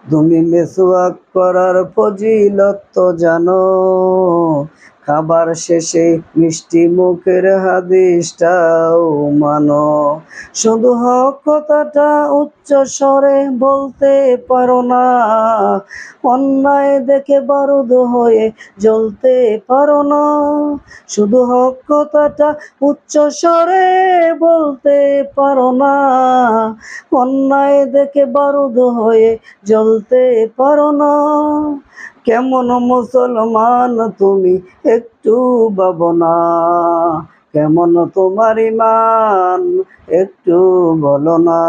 তুমি মেসওয়াক করার ফজিলত তো জানো, খাবার শেষে মিষ্টি মুখের হাদিসটাও মানো। শুধু হক কথাটা উচ্চ স্বরে বলতে পারো না, অন্যায় দেখে বারুদ হয়ে জ্বলতে পারো না। শুধু হক কথাটা উচ্চ স্বরে বলতে পারো না, অন্যায় দেখে বারুদ হয়ে জ্বলতে পারো না। কেমন মুসলমান তুমি একটু ভাবো না, কেমন তোমার ঈমান একটু বলো না।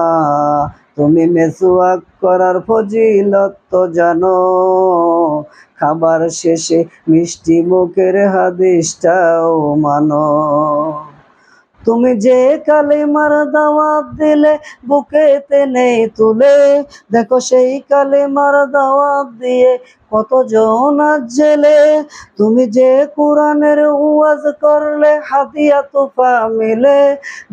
তুমি মেসওয়াক করার ফজিলত তো জানো, খাবার শেষে মিষ্টি মুখের হাদিসটাও মানো। তুমি যে কালিমার দাওয়াত দিলে বুকেতে নেই তুলে, দেখো সেই কালিমার দাওয়াত দিয়ে কতজন আজ জেলে। তুমি যে কোরআনের ওয়াজ করলে হাদিয়া তোফা মিলে,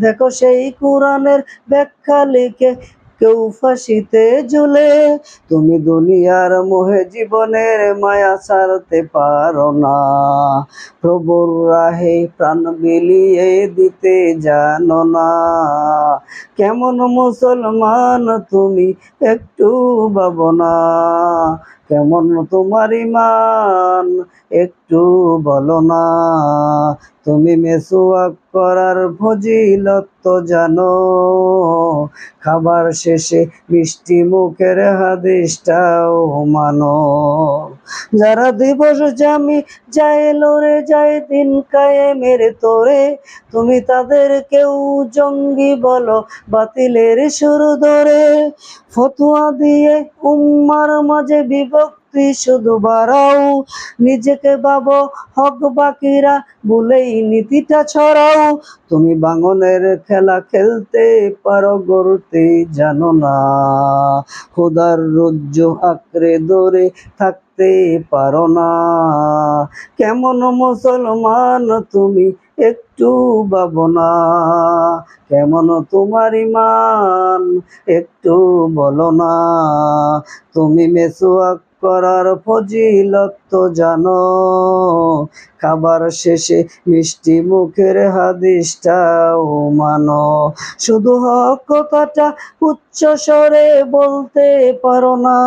দেখো সেই কোরআনের ব্যাখ্যা লিখে কেউ ফাঁসিতে ঝুলে। তুমি দুনিয়ার মোহে জীবনের মায়া ছাড়তে পারো না, প্রভুর রাহে প্রাণ বিলিয়ে দিতে জানো না। কেমন মুসলমান তুমি একটু ভাবো না, কেমন তোমার ঈমান একটু বলো না। তুমি মেসওয়াক করার ফজিলত তো জানো, খাবার শেষে মিষ্টি মুখের হাদিসটাও মানো। যারা দিবস জামি যায় লড়ে যায় দিন কায়েমের তোরে, তুমি তাদের কেউ জঙ্গি বলো বাতিলের সুর ধরে। ফতোয়া দিয়ে উম্মার মাঝে বিভক্তি শুধু বাড়াও, নিজেকে ভাবো হক বাকিরা বলেই নীতিটা ছড়াও। তুমি ভাঙনের খেলা খেলতে পারো গড়তে জানো না, খোদার রজ্জু আঁকড়ে ধরে থাকতে পারো না। কেমন মুসলমান তুমি একটু ভাবো না, কেমন তোমার ঈমান একটু বলো না। তুমি মেসওয়াক করার ফজিলত তো জানো, খাবার শেষে মিষ্টি মুখের হাদিসটাও মানো। শুধু হক কথাটা উচ্চ স্বরে বলতে পারো না,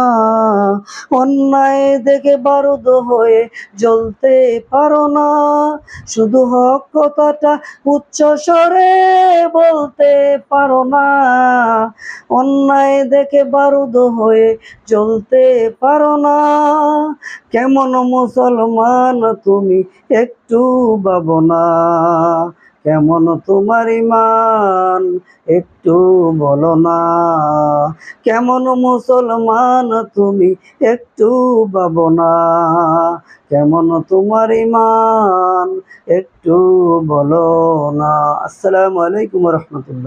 অন্যায় দেখে বারুদ হয়ে জ্বলতে পারো না। শুধু হক কথাটা উচ্চ স্বরে বলতে পারো না, অন্যায় দেখে বারুদ হয়ে জ্বলতে পারো না। কেমন মুসলমান তুমি একটু ভাবো না, কেমন তোমার ঈমান একটু বলো না। কেমন মুসলমান তুমি একটু ভাবো না, কেমন তোমার ঈমান একটু বলো না। আসসালামু আলাইকুম ওয়া রাহমাতুল্লাহ।